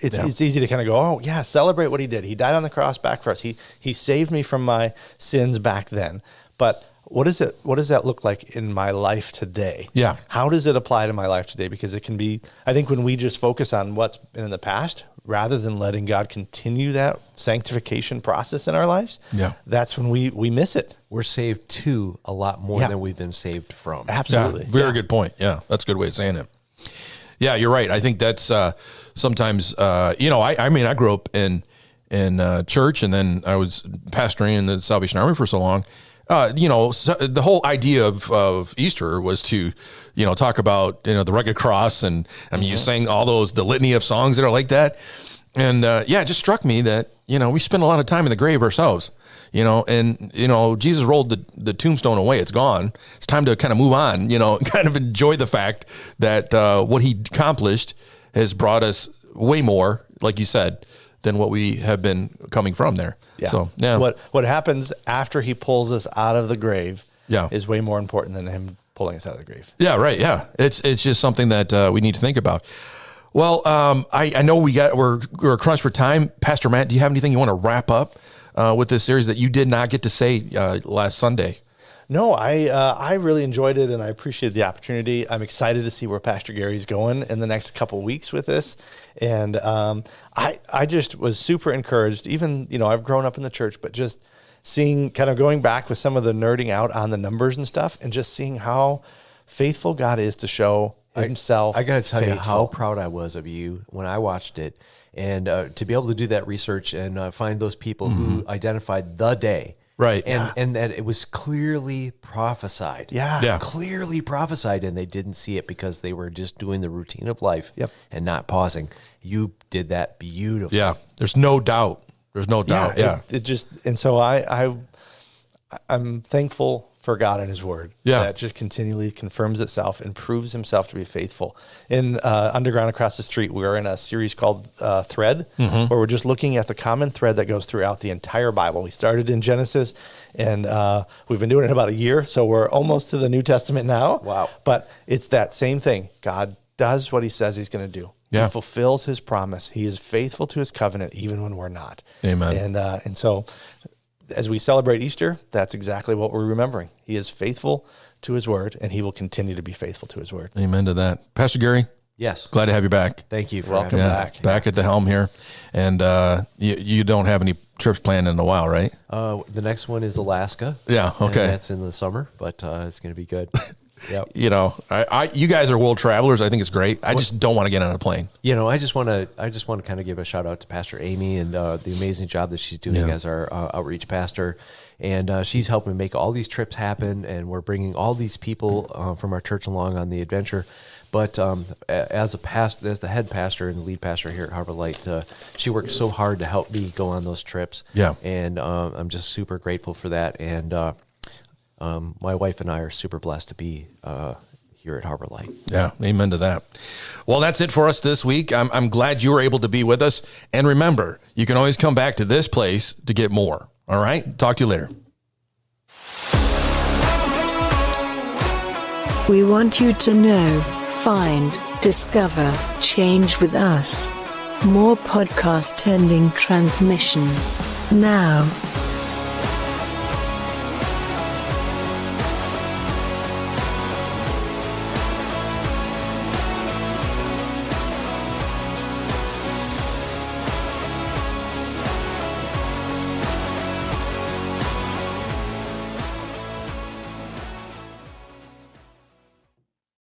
It's easy to kind of go, oh yeah, celebrate what He did. He died on the cross back for us. He saved me from my sins back then. But what does that look like in my life today? Yeah. How does it apply to my life today? Because it can be, I think when we just focus on what's been in the past, rather than letting God continue that sanctification process in our lives, that's when we miss it. We're saved to a lot more than we've been saved from. Absolutely. Yeah, very good point. Yeah, that's a good way of saying it. Yeah, you're right. I think that's sometimes, I grew up in church, and then I was pastoring in the Salvation Army for so long. The whole idea of Easter was to, talk about, the rugged cross. And I mean, you sang the litany of songs that are like that. And it just struck me that, we spend a lot of time in the grave ourselves, and, Jesus rolled the tombstone away. It's gone. It's time to kind of move on, kind of enjoy the fact that what He accomplished has brought us way more, like you said, than what we have been coming from there. Yeah. So, yeah. What happens after He pulls us out of the grave is way more important than Him pulling us out of the grave. Yeah, right. Yeah. It's just something that we need to think about. Well, I know we're crunched for time. Pastor Matt, do you have anything you want to wrap up with this series that you did not get to say last Sunday? No, I really enjoyed it, and I appreciate the opportunity. I'm excited to see where Pastor Gary's going in the next couple of weeks with this. And I just was super encouraged. Even, I've grown up in the church, but just seeing, kind of going back with some of the nerding out on the numbers and stuff, and just seeing how faithful God is to show Himself. I got to tell you faithful. how proud I was of you when I watched it, and to be able to do that research and find those people who identified the day. Right. And that it was clearly prophesied. Yeah. Clearly prophesied, and they didn't see it because they were just doing the routine of life and not pausing. You did that beautifully. Yeah. There's no doubt. Yeah. It just, and so I'm thankful for God and His Word. Yeah. That just continually confirms itself and proves Himself to be faithful. In Underground across the street, we're in a series called Thread, where we're just looking at the common thread that goes throughout the entire Bible. We started in Genesis, and we've been doing it about a year, so we're almost to the New Testament now. Wow. But it's that same thing. God does what He says He's going to do. Yeah. He fulfills his promise. He is faithful to his covenant, even when we're not. Amen. And so as we celebrate Easter, that's exactly what we're remembering. He is faithful to his word, and he will continue to be faithful to his word. Amen to that. Pastor Gary, Yes. glad to have you back. Thank you for Welcome having me. back. Back at the helm here. And you don't have any trips planned in a while, right? The next one is Alaska. Yeah, okay. And that's in the summer, but it's going to be good. Yep. You know, you guys are world travelers. I think it's great. I just don't want to get on a plane. You know, I just want to kind of give a shout out to Pastor Amy and the amazing job that she's doing Yeah. as our outreach pastor. And she's helping make all these trips happen, and we're bringing all these people from our church along on the adventure. But as the head pastor and the lead pastor here at Harbor Light, she works so hard to help me go on those trips. Yeah. And I'm just super grateful for that. And my wife and I are super blessed to be here at Harbor Light. Yeah, amen to that. Well, that's it for us this week. I'm glad you were able to be with us. And remember, you can always come back to this place to get more. All right? Talk to you later. We want you to know, find, discover, change with us. More podcast ending transmission. Now.